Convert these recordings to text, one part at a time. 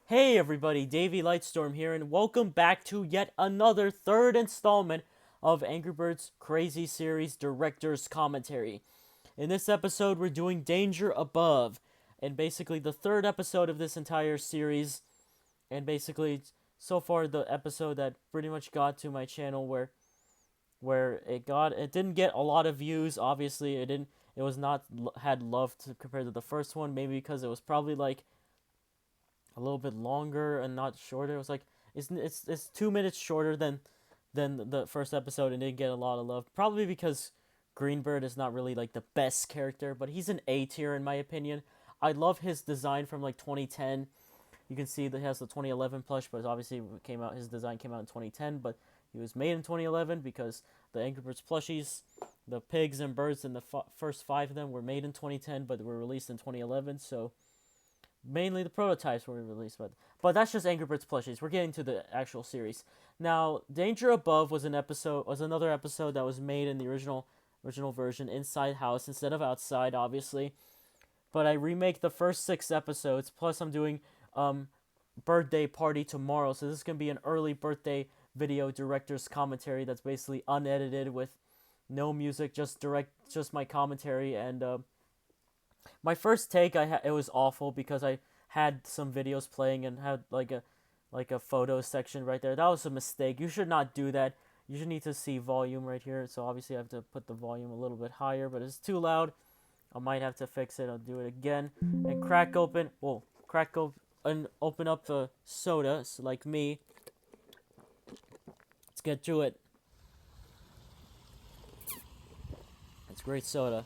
Hey everybody, Davey Lightstorm here, and welcome back to yet another third installment of Angry Birds Crazy Series Director's Commentary. In this episode, we're doing Danger Above, and basically the third episode of this entire series, and basically so far the episode that pretty much got to my channel where it didn't get a lot of views. Obviously, it was not had love to compared to the first one, maybe because it was probably like a little bit longer and not shorter. It was like it's 2 minutes shorter than the first episode and didn't get a lot of love. Probably because Greenbird is not really like the best character, but he's an A tier in my opinion. I love his design from like 2010. You can see that he has the 2011 plush, but obviously his design came out in 2010, but he was made in 2011 because the Angry Birds plushies, the pigs and birds, and the first five of them were made in 2010, but were released in 2011. So mainly the prototypes were released, but that's just Angry Birds plushies. We're getting to the actual series now. Danger Above was another episode that was made in the original version inside house instead of outside, obviously. But I remake the first 6 episodes. Plus, I'm doing birthday party tomorrow, so this is gonna be an early birthday video director's commentary that's basically unedited with no music, just my commentary. And my first take, it was awful because I had some videos playing and had like a photo section right there. That was a mistake. You should not do that. You should need to see volume right here. So obviously I have to put the volume a little bit higher, but it's too loud. I might have to fix it. I'll do it again. And crack open and open up the soda, so like me. Let's get to it. It's great soda.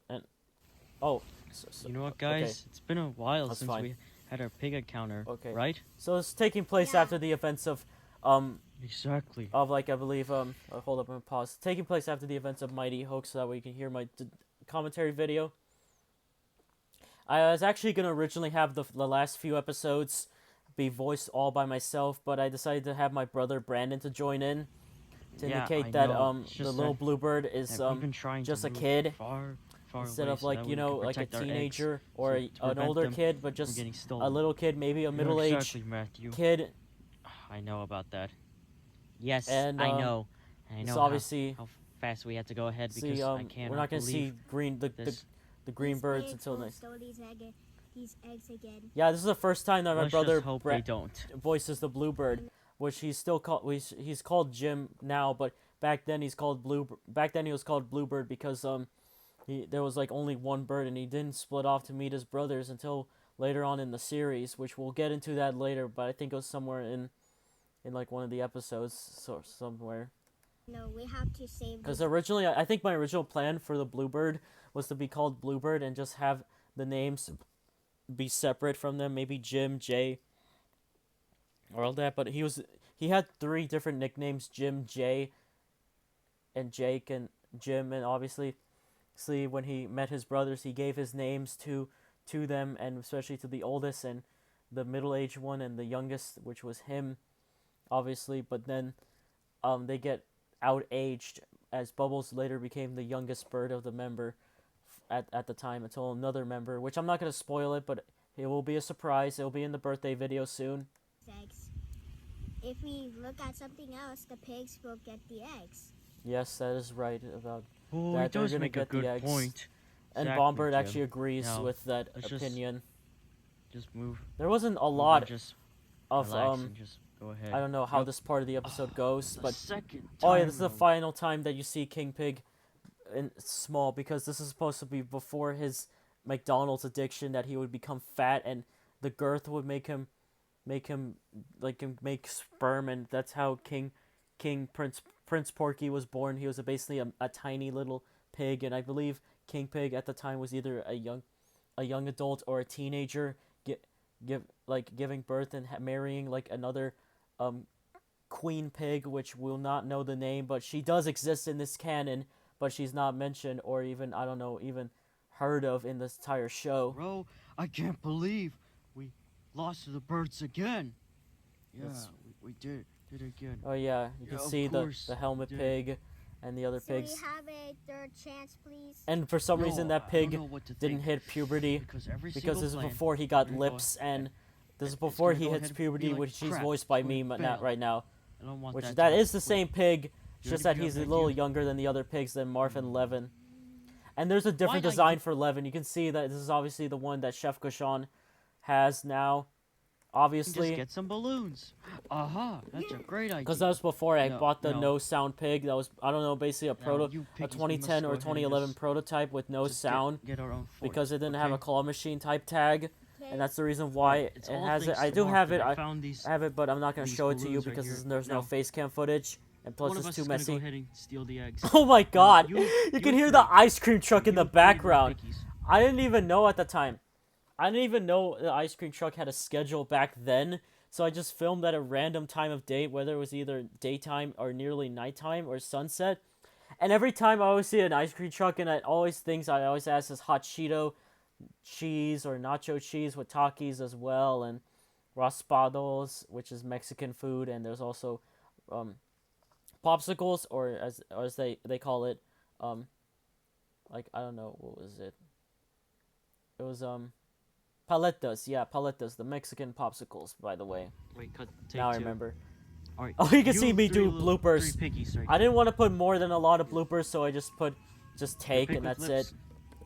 And oh, You know what, guys? okay. It's been a while That's since fine. we had our pig encounter, Okay. right? So it's taking place after the events Exactly. of like I believe hold up and pause. Taking place after the events of Mighty Hoax, so that way you can hear my commentary video. I was actually gonna originally have the last few episodes be voiced all by myself, but I decided to have my brother Brandon to join in to Yeah, indicate I that know. It's the just little bluebird is that we've been trying just to a move kid far instead away of so like that way we can like a protect our eggs, teenager or so to an prevent older them kid, but from just getting a stolen. little kid, maybe a Yeah, middle-aged exactly, Matthew. kid. I know about that. Yes, And I know. And I this know obviously how fast we had to go ahead see because I we're not cannot gonna believe see this. the green birds until next. These eggs again. Yeah, this is the first time that my Let's brother just hope they don't. voices the bluebird, which he's called Jim now, but back then back then he was called Bluebird because there was like only one bird and he didn't split off to meet his brothers until later on in the series, which we'll get into that later, but I think it was somewhere in like one of the episodes, so somewhere. No, we have to save. Because originally, I think my original plan for the Bluebird was to be called Bluebird and just have the names be separate from them, maybe Jim, Jay, or all that. But he had 3 different nicknames: Jim, Jay, and Jake, and Jim. And obviously, see when he met his brothers, he gave his names to them, and especially to the oldest and the middle-aged one and the youngest, which was him, obviously. But then, they get outaged as Bubbles later became the youngest bird of the member at the time until another member, which I'm not going to spoil it, but it will be a surprise. It will be in the birthday video soon. Eggs. If we look at something else, the pigs will get the eggs. Yes, that is right about Oh, that. he They're does going to make a get the good eggs. point. And Exactly, Bombird Jim. actually agrees Now, with that let's opinion. Just move. There wasn't a Move lot and just of relax and just go ahead. I don't know how Yep. this part of the episode goes, The but second oh yeah, time this is the in a- final time that you see King Pig in small, because this is supposed to be before his McDonald's addiction, that he would become fat and the girth would make him make sperm, and that's how King Prince Porky was born. He was basically a tiny little pig, and I believe King Pig at the time was either a young adult or a teenager, giving birth and marrying like another queen pig, which we'll not know the name, but she does exist in this canon, but she's not mentioned or even, I don't know, even heard of in this entire show. Bro, I can't believe we lost to the birds again. Yeah, That's- we did it again. Oh yeah, you Yeah, can of see the course helmet we did. pig and the other So pigs. we have a third chance, please. And for some reason No, that I don't pig know what to didn't think, hit puberty because every because single this is plan, before he got we're gonna go lips This is It's before gonna he go hits ahead and be puberty, like, which he's crap, voiced it's by going me to not fail. right now. I don't want Which that. that to is the happen. same pig. It's You just ready? that You he's a have an little idea? younger than the other pigs than Marf and Levin. And there's a different not design you- for Levin. You can see that this is obviously the one that Chef Kushon has now. Just Obviously, get some balloons. Aha, that's a great idea. because that was before I No, bought the no. no sound pig. That was, I don't know, basically a Now, you a piggies, we must 2010 go or ahead and 2011 just- prototype with no just sound get our own fort, because it didn't have a okay? claw machine type tag, Okay. and that's the reason why It's it all has it. thanks I to do Mark have that it. I found these. have it, but I'm not gonna these show it to you balloons right because here. there's no Now, face cam footage, and plus One of it's us too is gonna go messy. ahead and steal the eggs. Oh my god! you- You you can hear three. the ice cream truck in the You three little background. piggies. I didn't even know at the time. I didn't even know the ice cream truck had a schedule back then, so I just filmed at a random time of day, whether it was either daytime or nearly nighttime or sunset. And every time I always see an ice cream truck, and I always ask is hot Cheeto cheese or nacho cheese with Takis as well, and raspados, which is Mexican food, and there's also popsicles, or as they call it, like, I don't know, what was it? It was paletas, yeah, paletas, the Mexican popsicles, by the way. Wait, cut. Take Now I two. remember. All right, Oh, you can see me three do little- bloopers. Three piggies right I didn't want to put more than a lot of bloopers, so I just put take, Pig and with that's lips.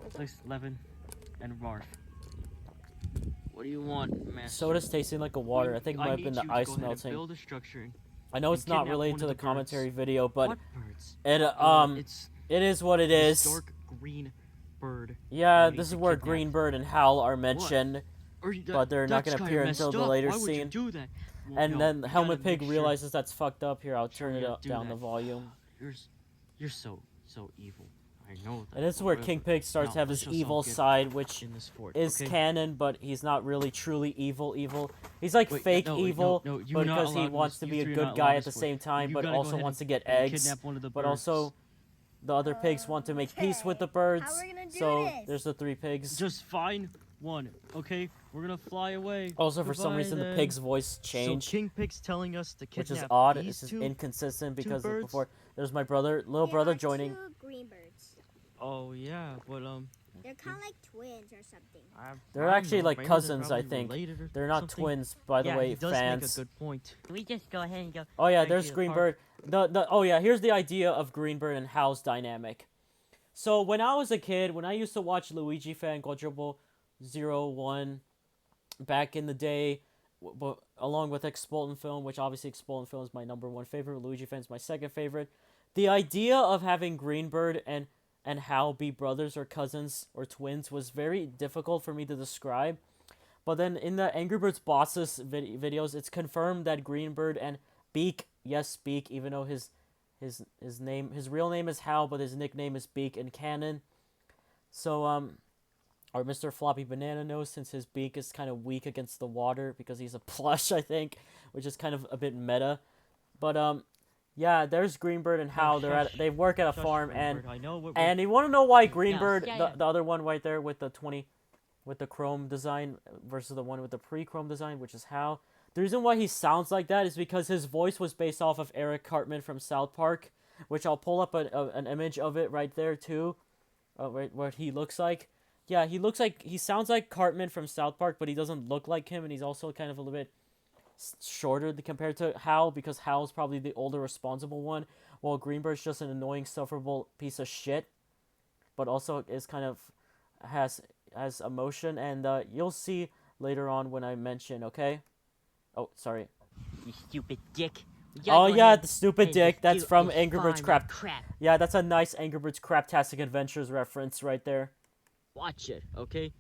it. Place Levin and Marf. What do you want, master? Soda's tasting like a water. I think it might have been the ice melting. Build a structure and I know and it's not kidnap related one to of the the commentary birds. video, but what birds? it It's it is what it this is. dark green bird. Yeah, we need this is to where kidnap. Greenbird and Hal are mentioned. But they're not gonna appear until the later Why would scene. you do that? Well, And no, then we Helmet gotta Pig make sure- realizes that's fucked up. Here, I'll sure turn we it gotta up do down that. the volume. You're so evil. I know that. And this is where However, King Pig starts to now, have let's his just all evil get side, which in this fort, is okay? canon, but he's not really truly evil. He's like Wait, fake no, wait, evil, no, you're but not because he allowed in wants this- to you be a three are good not guy allowed at the this same time, You but gotta go also ahead wants to and- get and eggs. kidnap one of the But birds. also, the other pigs want to make peace with the Okay. birds. How we gonna do So this? there's the three pigs. Just find one, okay? We're gonna fly away. Also, for some Goodbye, reason, the then. pig's voice changed, So King Pig's telling us to which kidnap is odd. these It's just two. inconsistent because of birds? before. There's my little There brother are joining. 2 green birds. Oh yeah, but They're kind of like twins or something. They're actually like cousins, I think. They're not something. twins, by the Yeah, way, he does fans. make a good point. We just go ahead and go. Oh yeah, back there's to the Greenbird. park. Oh yeah, here's the idea of Greenbird and Hal's dynamic. So when I was a kid, when I used to watch Luigi Fan Quadruple 01 back in the day, along with Expulsion Film, which obviously Expulsion Film is my #1 favorite, Luigi Fan's my second favorite. The idea of having Greenbird and Hal be brothers or cousins or twins was very difficult for me to describe. But then in the Angry Birds bosses videos, it's confirmed that Greenbird and Beak, yes, Beak, even though his real name is Hal, but his nickname is Beak in canon. So or Mr. Floppy Banana Nose, since his beak is kind of weak against the water because he's a plush, I think, which is kind of a bit meta. But yeah, there's Greenbird and Hal. They work at a farm, and you want to know why Greenbird, Yeah. the other one right there with the chrome design versus the one with the pre-chrome design, which is Hal. The reason why he sounds like that is because his voice was based off of Eric Cartman from South Park, which I'll pull up an image of it right there too, right what he looks like. Yeah, he sounds like Cartman from South Park, but he doesn't look like him, and he's also kind of a little bit shorter compared to Hal, because Hal's probably the older, responsible one, while Greenbird's just an annoying, sufferable piece of shit, but also is kind of has emotion, and you'll see later on when I mention, okay? Oh, sorry. You stupid dick. Oh yeah, the stupid dick. That's do from a Angry Birds farm of Crap. Yeah, that's a nice Angry Birds Craptastic Adventures reference right there. Watch it, okay?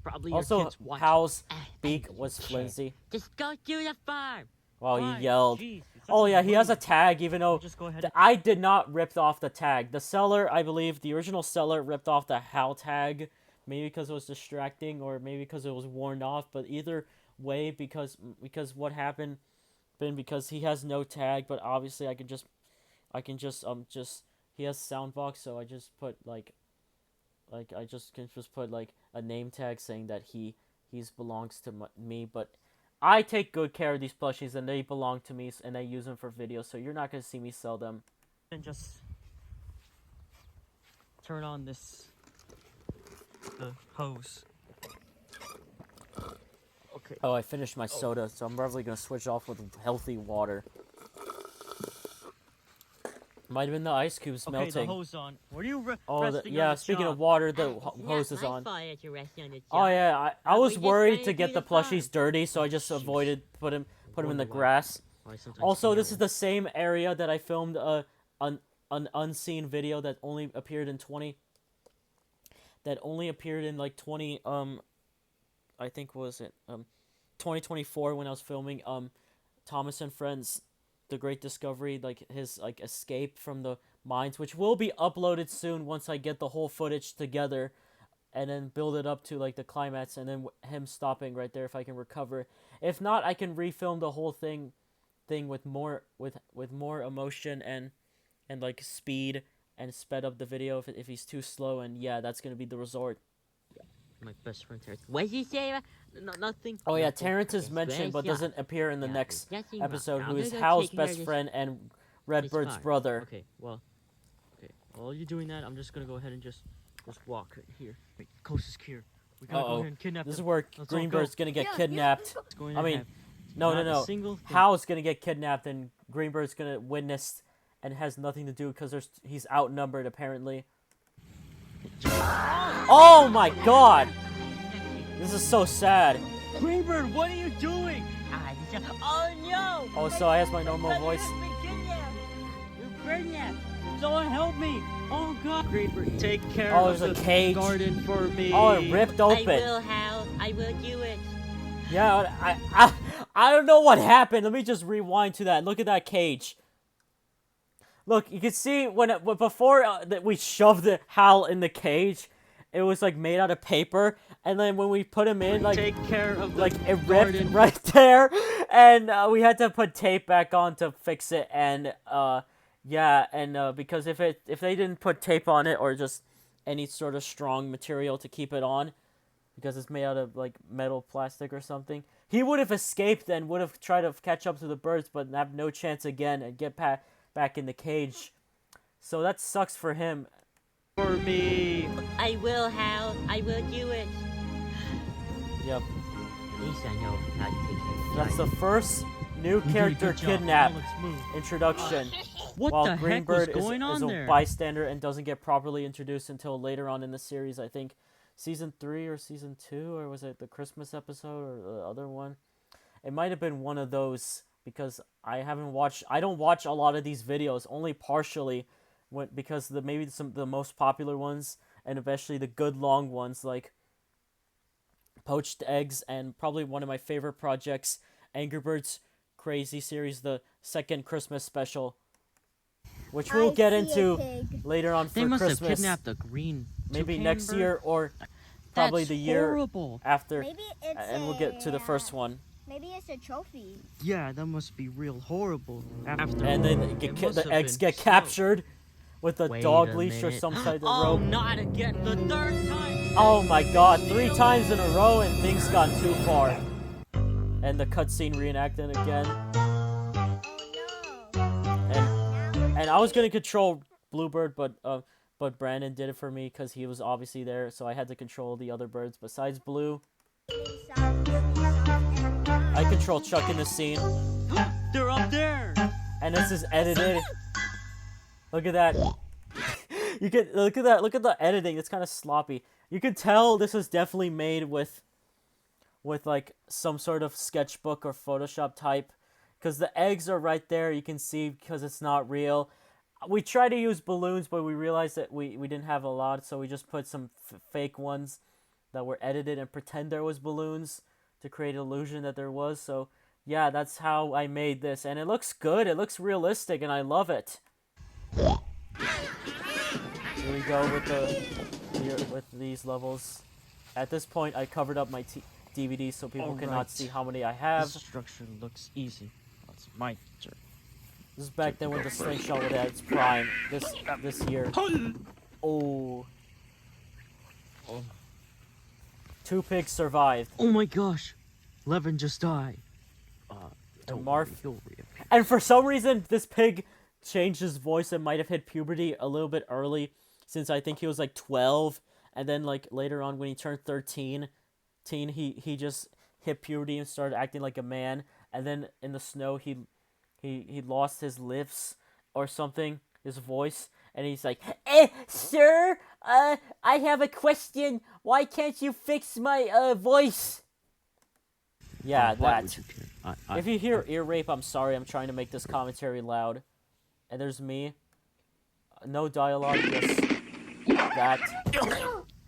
Probably your Also, kids watch Hal's it. beak was flimsy. Just go to the farm. Wow, Why? he yelled. Jeez, it's such Oh a yeah, he has a rude- tag, even though Just go ahead. I did not rip off the tag. The seller, I believe, the original seller ripped off the Hal tag, maybe because it was distracting, or maybe because it was worn off. But either way, because what happened, because he has no tag. But obviously, I can just he has Soundbox, so I just put I just can just put a name tag saying that he's belongs to me. But I take good care of these plushies, and they belong to me, and I use them for videos, so you're not going to see me sell them. And just turn on the hose. Okay. Oh, I finished my soda, so I'm probably gonna switch off with healthy water. Might have been the ice cubes Okay, melting. the hose on. What are you Oh, resting yeah. on the Speaking of job? water, the It's hose not is my on. fault that you're resting on the job. Oh yeah, I was We're just worried trying to do get the plushies farm. dirty, so I Oh, just jeez. avoided put him in the Wonder why- grass. why sometimes Also, this is yellow. the same area that I filmed an unseen video that only appeared in like 20 I think was it 2024 when I was filming Thomas and Friends The Great Discovery, like his like escape from the mines, which will be uploaded soon once I get the whole footage together and then build it up to like the climax and then him stopping right there if I can recover. If not, I can refilm the whole thing with more more emotion and like speed and sped up the video if he's too slow, and yeah, that's gonna be the resort. My best friend Terrence. What did you say? Nothing. Oh yeah, nothing. Terrence is It's mentioned but very doesn't appear in the Yeah, next there's nothing wrong. episode, Now who I'm is gonna go Hal's take care of best this- friend and this Redbird's farm. brother. Okay, well, while you're doing that, I'm just gonna go ahead and just walk right here. Wait, Coast is here. We gotta go Uh-oh. ahead and kidnap This is them. where Let's all Greenbird's go. gonna get Yeah, kidnapped. It's going I to mean, have no, not a no. single thing. Hal's gonna get kidnapped and Greenbird's gonna witness and has nothing to do because he's outnumbered apparently. Oh my god! This is so sad. Greenbird, what are you doing? Oh no! Oh, so I has my normal voice. Someone help me! Oh God! Greenbird, take care Oh, of there's the a cage. garden for me. Oh, it ripped I open. will, Hal. I will do it. Yeah, I don't know what happened. Let me just rewind to that. Look at that cage. Look, you can see before that we shoved the Hal in the cage, it was like made out of paper, and then when we put him in, like Take care of the like it ripped garden. right there, and we had to put tape back on to fix it, and yeah, and because if they didn't put tape on it or just any sort of strong material to keep it on, because it's made out of like metal plastic or something, he would have escaped and would have tried to catch up to the birds, but have no chance again and get back in the cage. So that sucks for him. For me. I will, Hal. I will do it. Yep. At least I know how to take care of That's the first new You did a character good job. kidnap Now let's move. introduction. What While the heck was Greenbird going is on a there? bystander and doesn't get properly introduced until later on in the series. I think season 3 or season 2, or was it the Christmas episode or the other one? It might have been one of those because I don't watch a lot of these videos, only partially, because maybe the most popular ones and especially the good long ones like Poached Eggs and probably one of my favorite projects, Angry Birds Crazy Series, the second Christmas special, which we'll get I see a into pig. later on for They must Christmas. have kidnapped a green. Maybe toucan next bird? year or probably That's the year horrible. after, Maybe it's and we'll get to the first one. Maybe it's a trophy. Yeah, that must be real horrible. After And then the eggs get captured with a Wait dog a leash or minute. some type of Oh, rope. not again. The third time. Oh my god, 3 times in a row and things got too far. And the cutscene reenacted again. Oh no. And I was gonna control Bluebird, but Brandon did it for me because he was obviously there, so I had to control the other birds besides Blue. I control Chuck in the scene, They're up there. and this is edited. Look at that. You can look at that. Look at the editing. It's kind of sloppy. You can tell this was definitely made with like some sort of sketchbook or Photoshop type, because the eggs are right there. You can see because it's not real. We tried to use balloons, but we realized that we didn't have a lot, so we just put some fake ones that were edited and pretend there was balloons to create an illusion that there was. So yeah, that's how I made this, and it looks good. It looks realistic, and I love it. Here we go with these levels. At this point, I covered up my DVD so people cannot Alright. see how many I have. This structure looks easy. That's my turn. This is back then when the slingshot was at its prime. This year. Oh. 2 pigs survived. Oh my gosh. Levin just died. And Don't Marth. worry, he'll reappear. And for some reason, this pig changed his voice and might have hit puberty a little bit early, since I think he was like 12, and then like later on when he turned 13, he hit puberty and started acting like a man, and then in the snow he lost his lips or something, his voice, and he's like, sir, I have a question. Why can't you fix my voice? Yeah, Why would that. you care? If you hear ear rape, I'm sorry. I'm trying to make this commentary loud. And there's me. No dialogue, just that.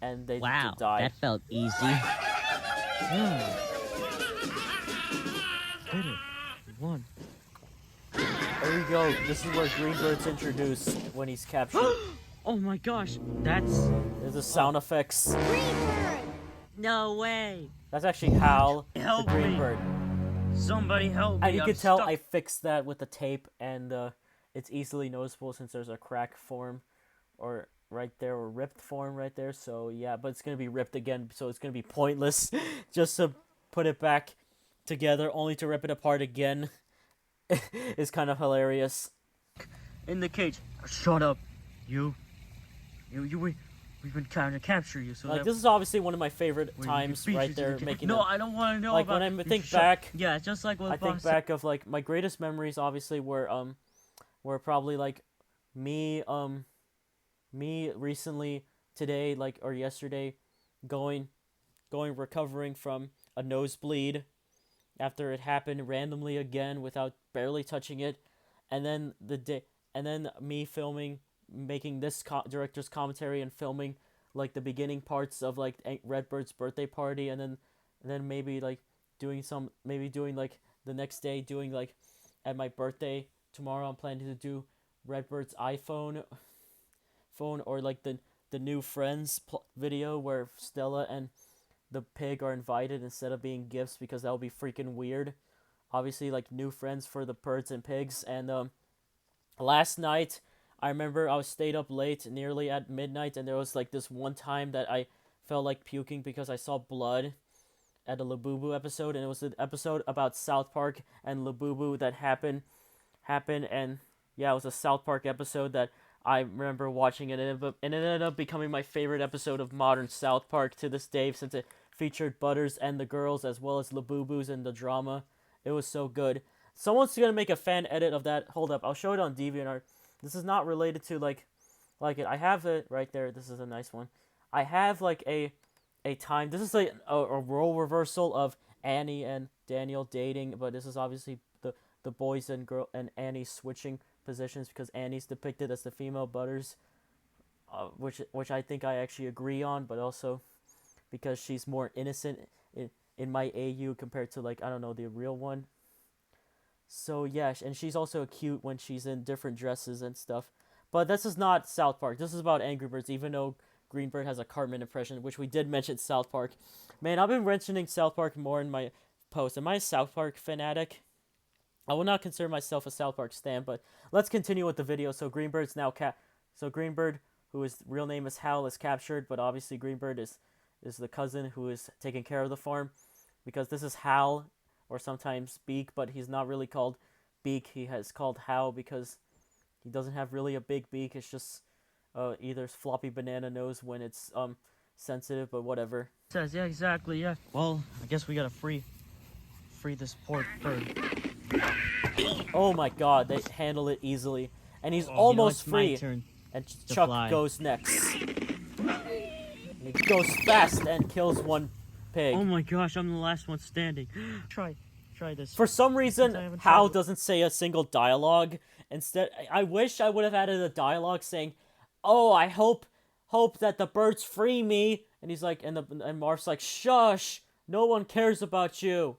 And they Wow, die. that felt easy. Did it. One. There you go. This is where Greenbird's introduced when he's captured. Oh my gosh, that's... There's the sound effects. Greenbird! No way. That's actually Hal, the Help me. Greenbird. Somebody help me. And you I'm can tell stuck. I fixed that with the tape, and it's easily noticeable since there's a crack form, or right there, or ripped form right there. So yeah, but it's gonna be ripped again, so it's gonna be pointless just to put it back together, only to rip it apart again. Is kind of hilarious. In the cage. Shut up. We've been trying to capture you. So Like that this is obviously one of my favorite we times beat you right to there, the making. No, I don't want to know Like about. when I you think shut- back, Yeah, it's just like what I think Boss back of like my greatest memories. Obviously, were probably like me recently today, like, or yesterday, going recovering from a nosebleed after it happened randomly again without barely touching it, and then me filming, making this director's commentary and filming like the beginning parts of like Redbird's birthday party, and then maybe like doing like the next day, doing like at my birthday tomorrow, I'm planning to do Redbird's iPhone phone, or like the new Friends video where Stella and the pig are invited instead of being gifts, because that would be freaking weird. Obviously, like new friends for the birds and pigs. And last night, I remember I stayed up late, nearly at midnight, and there was like this one time that I felt like puking because I saw blood at a Labubu episode, and it was an episode about South Park and Labubu that happened, and yeah, it was a South Park episode that I remember watching it, and it ended up becoming my favorite episode of modern South Park to this day, since it featured Butters and the girls, as well as Labubus and the drama. It was so good. Someone's gonna make a fan edit of that. Hold up, I'll show it on DeviantArt. This is not related to like it. I have it right there. This is a nice one. I have like a time. This is like a role reversal of Annie and Daniel dating, but this is obviously the boys and Annie switching positions, because Annie's depicted as the female Butters, which I think I actually agree on, but also because she's more innocent in my AU compared to, like, I don't know, the real one. So yeah, and she's also cute when she's in different dresses and stuff. But this is not South Park. This is about Angry Birds, even though Greenbird has a Cartman impression, which we did mention South Park. Man, I've been mentioning South Park more in my posts. Am I a South Park fanatic? I will not consider myself a South Park stan, but let's continue with the video. So Greenbird's now So Greenbird, whose real name is Hal, is captured, but obviously Greenbird is the cousin who is taking care of the farm, because this is Hal, or sometimes Beak, but he's not really called Beak. He has called Hal because he doesn't have really a big beak. It's just either floppy banana nose when it's sensitive, but whatever. says. Yeah, exactly. Yeah. Well, I guess we gotta free this poor bird. Oh my god, they handle it easily. And he's Oh, almost you know, it's free. my turn. And to Chuck fly. goes next. And he goes fast and kills one pig. Oh my gosh, I'm the last one standing. Try this. For some reason, I haven't Hal tried it. doesn't say a single dialogue. Instead, I wish I would have added a dialogue saying, "Oh, I hope that the birds free me." And he's like, and Marv's like, "Shush, no one cares about you."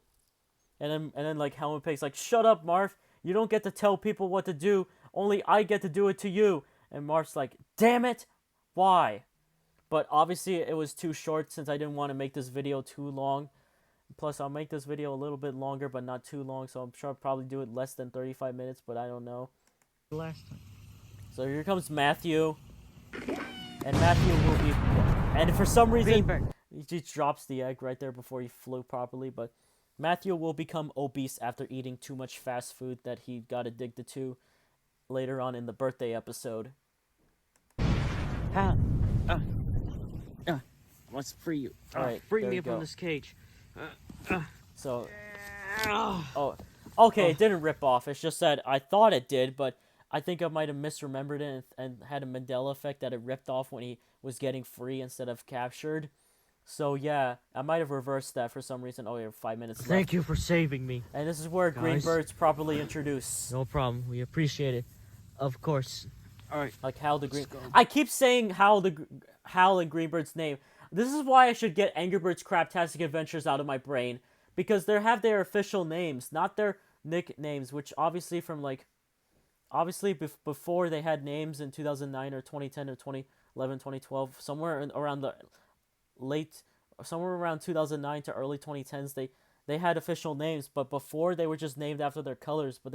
And then like Helmet Pig's like, "Shut up, Marv. You don't get to tell people what to do. Only I get to do it to you." And Marv's like, "Damn it, why?" But obviously it was too short, since I didn't want to make this video too long. Plus, I'll make this video a little bit longer, but not too long. So I'm sure I'll probably do it less than 35 minutes, but I don't know. Last time. So here comes Matthew. And Matthew will be... And for some reason, Greenbird. he just drops the egg right there before he flew properly. But Matthew will become obese after eating too much fast food that he got addicted to later on in the birthday episode. Hal. Let's free you. Alright, free there me you from go. this cage. So, oh, okay, it didn't rip off. It's just that I thought it did, but I think I might have misremembered it and had a Mandela effect that it ripped off when he was getting free instead of captured. So yeah, I might have reversed that for some reason. Oh, yeah, 5 minutes left. Thank you for saving me. And this is where green Guys. birds properly introduced. No problem. We appreciate it. Of course. All right. Like Hal the Green. Let's go. I keep saying Hal and Greenbird's name. This is why I should get Angry Birds Craptastic Adventures out of my brain, because they have their official names, not their nicknames. Which obviously before they had names in 2009 or 2010 or 2011, 2012, around the somewhere around 2009 to early 2010s, they had official names. But before they were just named after their colors. But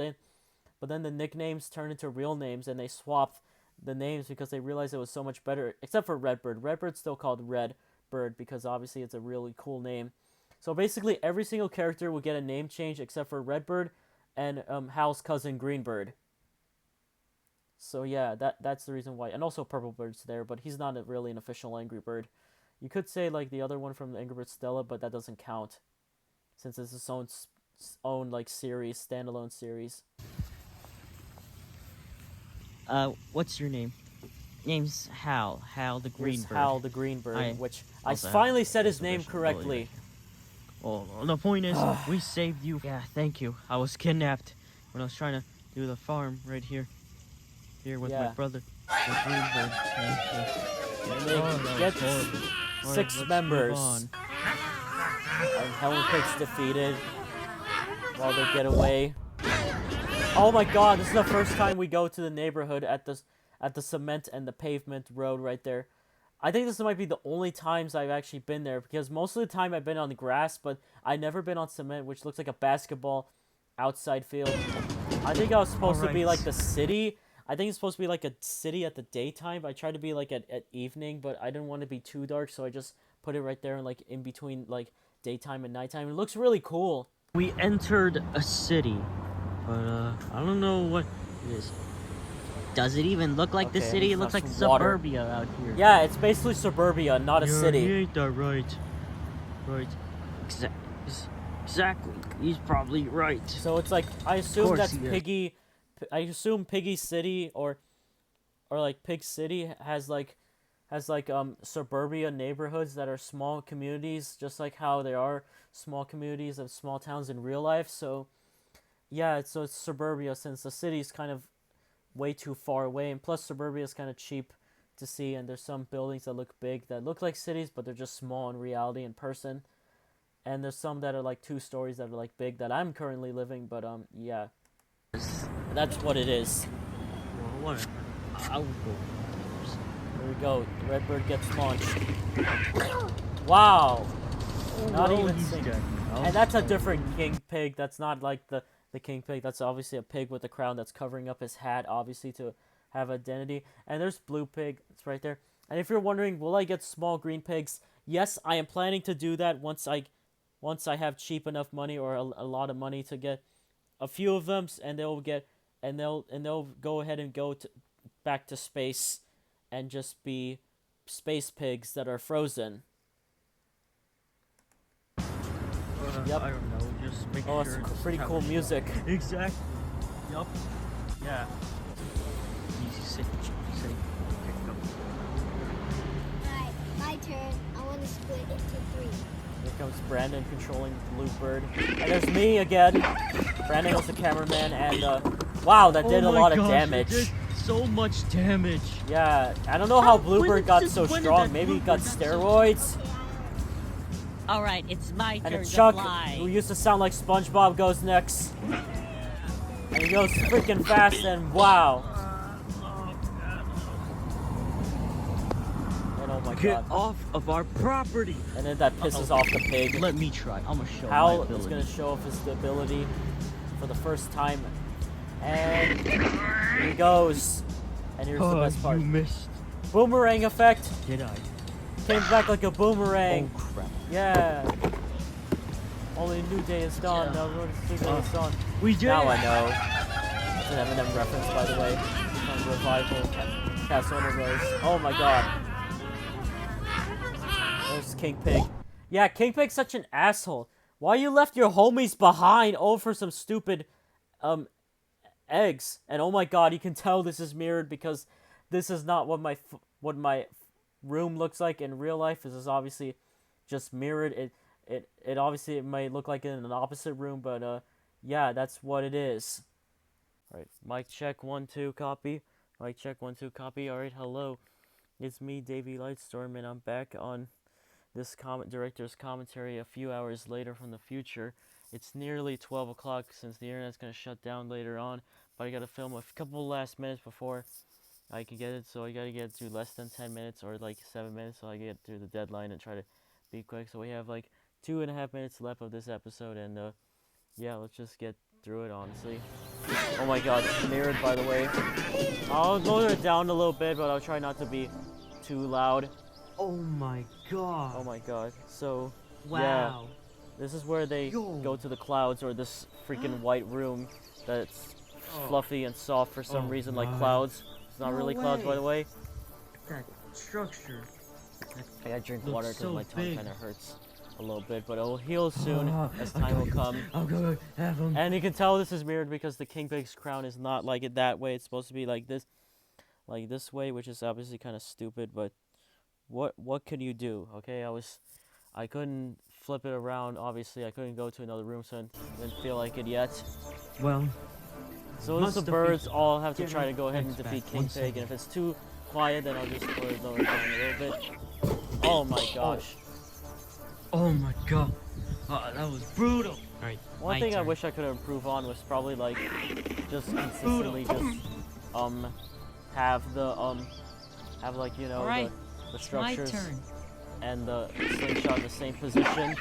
then the nicknames turned into real names, and they swapped the names because they realized it was so much better. Except for Redbird. Redbird's still called Redbird because obviously it's a really cool name. So basically every single character will get a name change except for Redbird and Hal's cousin Greenbird. So yeah, that's the reason why. And also Purple Bird's there, but he's not really an official Angry Bird. You could say like the other one from the Angry Birds Stella, but that doesn't count since it's its own like series, standalone series. What's your name? Name's Hal. Hal the Here's Greenbird. Hal the Greenbird, which I also have finally said his some name official correctly. Well, the point is, we saved you. Yeah, thank you. I was kidnapped when I was trying to do the farm right here. Here with my Yeah. brother, the Greenbird. Thank you. And they that get was horrible. Alright, 6 let's members. move on. And Helen Pig's defeated while they get away. Oh my god, this is the first time we go to the neighborhood at the cement and the pavement road right there. I think this might be the only times I've actually been there, because most of the time I've been on the grass, but I've never been on cement, which looks like a basketball outside field. I think I was supposed to be Alright. like the city. I think it's supposed to be like a city at the daytime. I tried to be like at evening, but I didn't want to be too dark, so I just put it right there like in between like daytime and nighttime. It looks really cool. We entered a city, but I don't know what it is. Does it even look like the Okay, city? It let's looks have like some water. suburbia out here. Yeah, it's basically suburbia, not a Yeah, city. He ain't that right. Right. Exactly. He's probably right. So it's like I assume course that's he is. Piggy. I assume Piggy City or like Pig City has like suburbia neighborhoods that are small communities, just like how there are small communities of small towns in real life. So yeah, so it's suburbia since the city's kind of way too far away, and plus suburbia is kind of cheap to see, and there's some buildings that look big that look like cities, but they're just small in reality in person. And there's some that are like 2 stories that are like big that I'm currently living, but yeah. That's what it is. Well, whatever. I'll go. Here we go. The Redbird gets launched. Wow. Not well, even he's sing- dead. And that's a different king pig. That's not like the king pig. That's obviously a pig with a crown that's covering up his hat, obviously to have identity. And there's blue pig. It's right there. And if you're wondering, will I get small green pigs? Yes, I am planning to do that once I have cheap enough money or a lot of money to get a few of them, and they'll go ahead and go back to space and just be space pigs that are frozen. Yep. I don't know. Just make Oh, sure. it's it's pretty kind cool of- music. Exactly. Yup. Yeah. Easy. Sit. Okay, go. Alright, my turn. I want to split into 3. Here comes Brandon controlling Blue Bird. And there's me again. Brandon was the cameraman, and wow, that did Oh a my lot of gosh, damage. It did so much damage. Yeah, I don't know how When Bluebird did got this- so when did strong. that Maybe he got Bluebird got so- steroids. All right, it's my And turn then to Chuck, fly. who used to sound like SpongeBob, goes next. And he goes freaking fast, and wow. And oh my Get god. off of our property. And then that pisses off the pig. Let me try. I'm gonna show my Hal ability. is going to show off his ability for the first time. And here he goes. And here's the best part. You missed. Boomerang effect. Did I? Came back like a boomerang. Oh crap. Yeah. Only a new day is dawn. Now we're going to this on. We did. Now it. I know. It's an Eminem reference, by the way. From Revival. Castle on the Rose. Oh my god. There's King Pig. Yeah, King Pig's such an asshole. Why you left your homies behind? Oh, for some stupid, um, eggs. And oh my god, you can tell this is mirrored because this is not what my room looks like in real life. This is obviously just mirrored. It obviously it might look like in an opposite room, but yeah, that's what it is. All right, mic check 1 2 copy. Mic check 1 2 copy. All right, hello. It's me, Davey Lightstorm, and I'm back on this director's commentary a few hours later from the future. It's nearly 12 o'clock since the internet's going to shut down later on, but I got to film a couple last minutes before I can get it, so I got to get through less than 10 minutes or like 7 minutes so I get through the deadline and try to be quick. So we have like 2.5 minutes left of this episode, and yeah, let's just get through it, honestly. Oh my god, it's mirrored, by the way. I'll lower it down a little bit, but I'll try not to be too loud. Oh my god. Oh my god. So, Wow. yeah, this is where they Yo. go to the clouds, or this freaking white room that's fluffy and soft for some Oh reason, like my. clouds. It's not No really clouds, by way. the way. That structure. I gotta drink Looks water because so my tongue big. kind of hurts a little bit, but it'll heal soon as time will come. I'll go have him. And you can tell this is mirrored because the King Pig's crown is not like it that way. It's supposed to be like this way, which is obviously kind of stupid. But what can you do? Okay, I couldn't flip it around. Obviously, I couldn't go to another room, so I didn't feel like it yet. Well, So Must the defeat birds all have to Get try my to go ahead and eggs defeat back. King One Pig, second. and if it's too quiet, then I'll just lower it down a little bit. Oh my gosh. oh my god. That was brutal. Alright, One thing I wish I could improve on was probably like just consistently just have like, you know, Alright, the It's my structures turn. and the slingshot in the same position.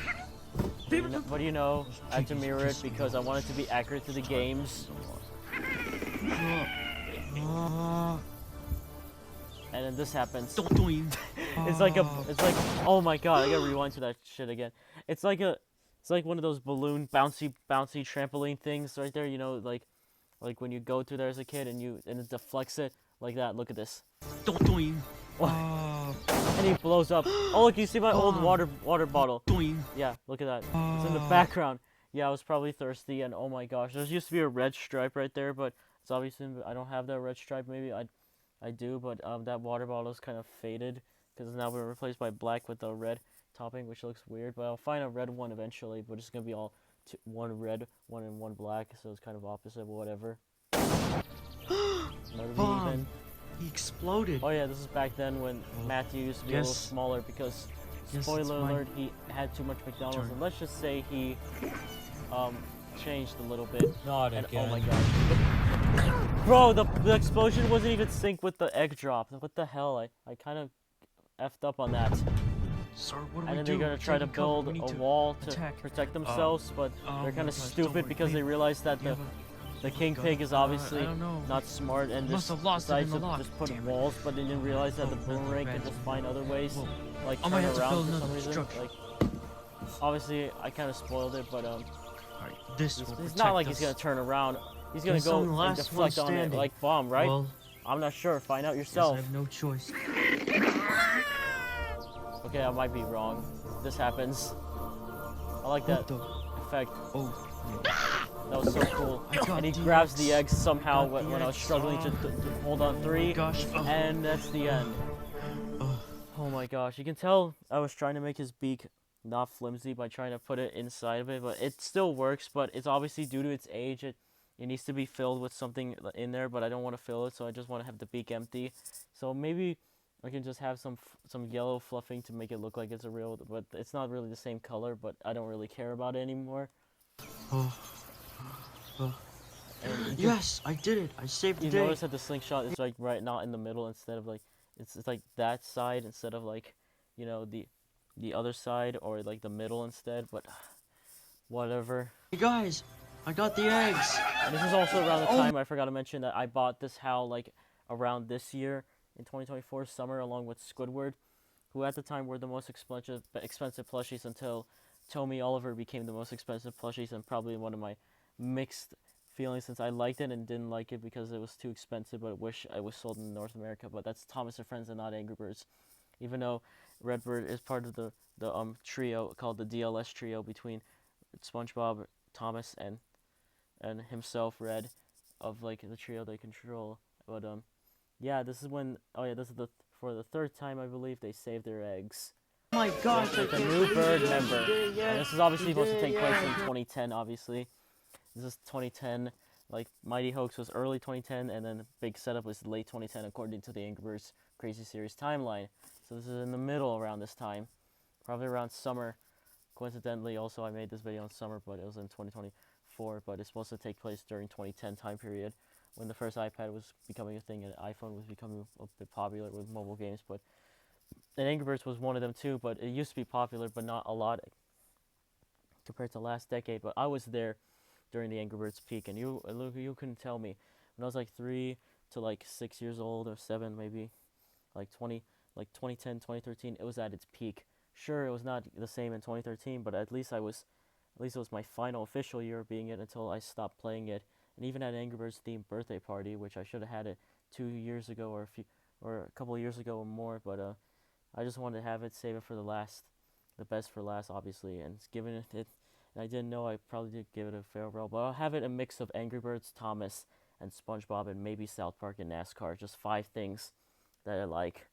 But you know, I had to mirror it because I want it to be accurate to the games. And then this happens. It's like oh my god, I gotta rewind to that shit again. It's like one of those balloon bouncy trampoline things right there, you know, like when you go through there as a kid and it deflects it like that. Look at this. And he blows up. Oh look, you see my old water bottle. Yeah, look at that. It's in the background. Yeah, I was probably thirsty, and oh my gosh, there used to be a red stripe right there, but it's obviously I don't have that red stripe. Maybe I do, but that water bottle is kind of faded because now we're replaced by black with a red topping, which looks weird. But I'll find a red one eventually. But it's gonna be all one red, one and one black, so it's kind of opposite. But whatever. Never be Bomb. even. He exploded. Oh yeah, this is back then when Matthew used to be a little Yes. smaller because, Yes, spoiler it's mine. alert, he had too much McDonald's, Turn. and let's just say he changed a little bit. Not And, again. oh my gosh. Bro, the explosion wasn't even synced with the egg drop. What the hell? I kind of effed up on that. Sir, what do And we then do? they're gonna try to Taking cover. build We need a to wall to attack. protect themselves, but oh they're my kind of gosh, don't stupid worry. because they realize that We have the King gun. Pig is obviously I don't know. not smart and Must just have lost it in decides the to lock. just put Damn it. walls, but they didn't realize that the Oh, boomerang bad. could just find other ways, Whoa. like I might turn have to around build for some another reason. structure. Like, obviously, I kind of spoiled it, but Alright, this will it's protect not like us. he's gonna turn around. He's gonna Guess go I'm the and last one deflect on it standing. like bomb, right? Well, I'm not sure. Find out guess I yourself. have no choice. Okay, I might be wrong. This happens. I like that What the? effect. Oh, That was so cool. I got And he the grabs the eggs. eggs somehow Got the when I was eggs. struggling to hold on three. gosh. Oh. And that's the end. Oh. Oh my gosh. You can tell I was trying to make his beak not flimsy by trying to put it inside of it, but it still works, but it's obviously due to its age. It needs to be filled with something in there, but I don't want to fill it, so I just want to have the beak empty. So maybe I can just have some yellow fluffing to make it look like it's a real, but it's not really the same color, but I don't really care about it anymore. Oh. Oh. And you can- Yes, I did it. I saved the You day. notice that the slingshot is like right not in the middle instead of like it's like that side instead of like, you know, the other side or like the middle instead, but whatever. Hey guys, I got the eggs. And this is also around the Oh. time I forgot to mention that I bought this HAL like around this year in 2024 summer along with Squidward, who at the time were the most expensive plushies until Tommy Oliver became the most expensive plushies, and probably one of my mixed feelings since I liked it and didn't like it because it was too expensive, but I wish I was sold in North America. But that's Thomas and Friends and not Angry Birds, even though Redbird is part of the trio called the DLS trio between SpongeBob, Thomas, and himself, Red, of like the trio they control. But yeah, this is when. Oh yeah, this is for the third time I believe they saved their eggs. Oh my gosh, With a new bird member, and this is obviously supposed to take place in 2010. Obviously, this is 2010. Like Mighty Hoax was early 2010, and then the big setup was late 2010, according to the Angry Birds Crazy Series timeline. So this is in the middle around this time, probably around summer. Coincidentally, also I made this video in summer, but it was in 2024. But it's supposed to take place during 2010 time period, when the first iPad was becoming a thing and iPhone was becoming a bit popular with mobile games. But and Angry Birds was one of them too. But it used to be popular, but not a lot compared to last decade. But I was there during the Angry Birds peak, and you couldn't tell me when I was like 3 to like 6 years old or 7 maybe, like 2010 2013, it was at its peak. Sure, it was not the same in 2013, but at least it was my final official year of being it until I stopped playing it. And even at Angry Birds themed birthday party, which I should have had it 2 years ago or a couple of years ago or more, but I just wanted to have it, save it for the best for last, obviously, and given it. And I didn't know I probably did give it a farewell, but I'll have it a mix of Angry Birds, Thomas, and SpongeBob, and maybe South Park and NASCAR. Just 5 things that I like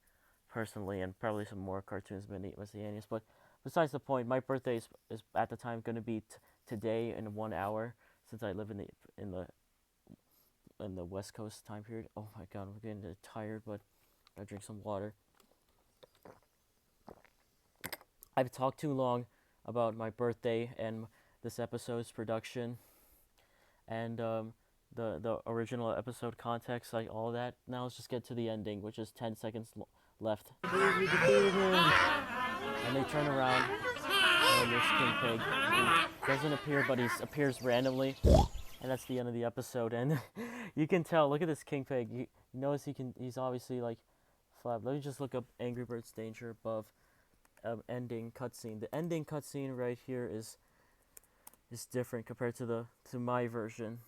personally, and probably some more cartoons miscellaneous. But besides the point, my birthday is at the time going to be today in 1 hour, since I live in the West Coast time period. Oh my God, I'm getting tired, but I drink some water. I've talked too long about my birthday and this episode's production and the original episode context, like all that. Now let's just get to the ending, which is 10 seconds left. And they turn around, and there's King Pig. He doesn't appear, but he appears randomly, and that's the end of the episode. And you can tell. Look at this King Pig. You notice he's obviously like flab. Let me just look up Angry Birds Danger above. Ending cutscene. The ending cutscene right here is different compared to my version.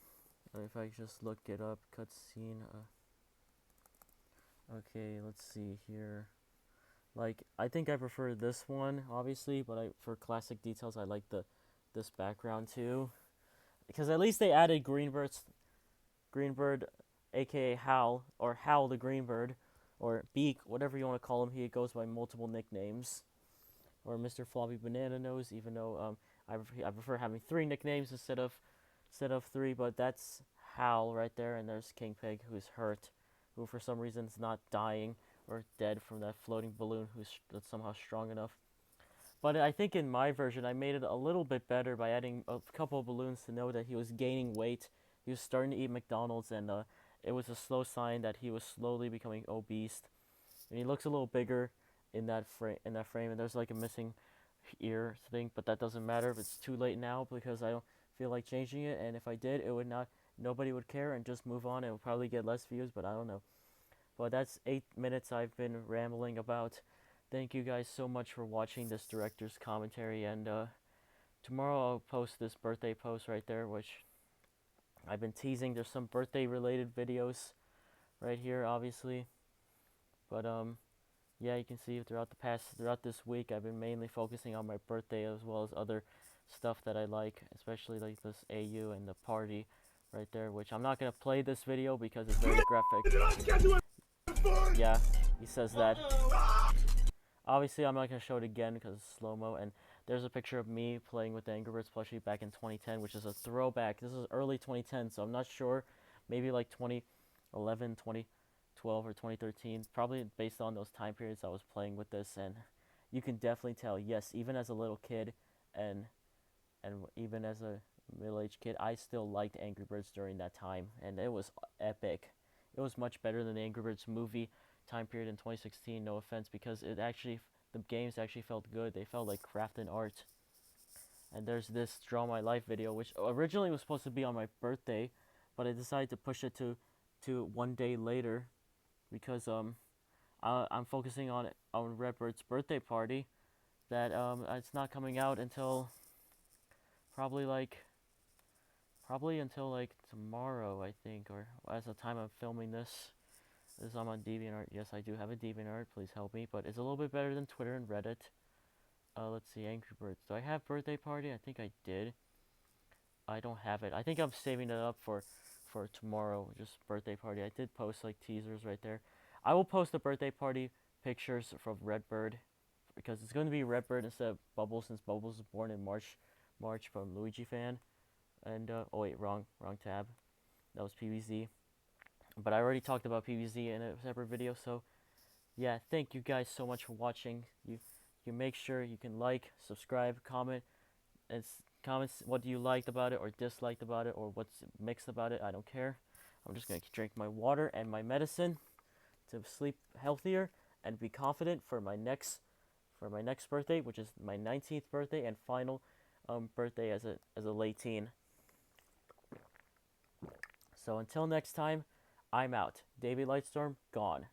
If I just look it up, cutscene. Okay, let's see here. Like, I think I prefer this one, obviously, but for classic details, I like this background too, because at least they added Greenbird, aka Hal, or Hal the Greenbird, or Beak, whatever you want to call him. He goes by multiple nicknames. Or Mr. Floppy Banana Nose, even though I prefer having 3 nicknames instead of 3. But that's Hal right there, and there's King Pig, who's hurt, who for some reason is not dying or dead from that floating balloon, that's somehow strong enough. But I think in my version, I made it a little bit better by adding a couple of balloons to know that he was gaining weight. He was starting to eat McDonald's, and it was a slow sign that he was slowly becoming obese. And he looks a little bigger in that frame, and there's like a missing ear thing, but that doesn't matter if it's too late now, because I don't feel like changing it, and if I did, nobody would care and just move on. It would probably get less views, but I don't know. But that's 8 minutes I've been rambling about. Thank you guys so much for watching this director's commentary, and tomorrow I'll post this birthday post right there, which I've been teasing. There's some birthday related videos right here, obviously, but yeah, you can see throughout this week, I've been mainly focusing on my birthday, as well as other stuff that I like, especially like this AU and the party right there, which I'm not going to play this video because it's very graphic. Yeah, he says that. Obviously, I'm not going to show it again because it's slow-mo, and there's a picture of me playing with the Angry Birds plushie back in 2010, which is a throwback. This is early 2010, so I'm not sure. Maybe like 2011, 2012, or 2013. Probably based on those time periods I was playing with this, and you can definitely tell, yes, even as a little kid, and even as a middle-aged kid, I still liked Angry Birds during that time, and it was epic. It was much better than the Angry Birds movie time period in 2016, no offense, because the games actually felt good. They felt like craft and art. And there's this Draw My Life video, which originally was supposed to be on my birthday, but I decided to push it to 1 day later, because I'm focusing on Redbird's birthday party, that it's not coming out until probably until like tomorrow, I think, or as the time I'm filming this. I'm on DeviantArt. Yes, I do have a DeviantArt. Please help me. But it's a little bit better than Twitter and Reddit. Let's see, Angry Birds. Do I have birthday party? I think I did. I don't have it. I think I'm saving it up for tomorrow, just birthday party. I did post like teasers right there. I will post the birthday party pictures from Redbird because it's going to be Redbird instead of Bubbles since Bubbles was born in March from Luigi fan. And oh wait, wrong tab. That was PVZ. But I already talked about PVZ in a separate video, so yeah, thank you guys so much for watching. You make sure you can like, subscribe, comment, and comments what you liked about it or disliked about it or what's mixed about it. I don't care. I'm just gonna drink my water and my medicine to sleep healthier and be confident for my next birthday, which is my 19th birthday and final birthday as a late teen. So until next time, I'm out. Davey Lightstorm gone.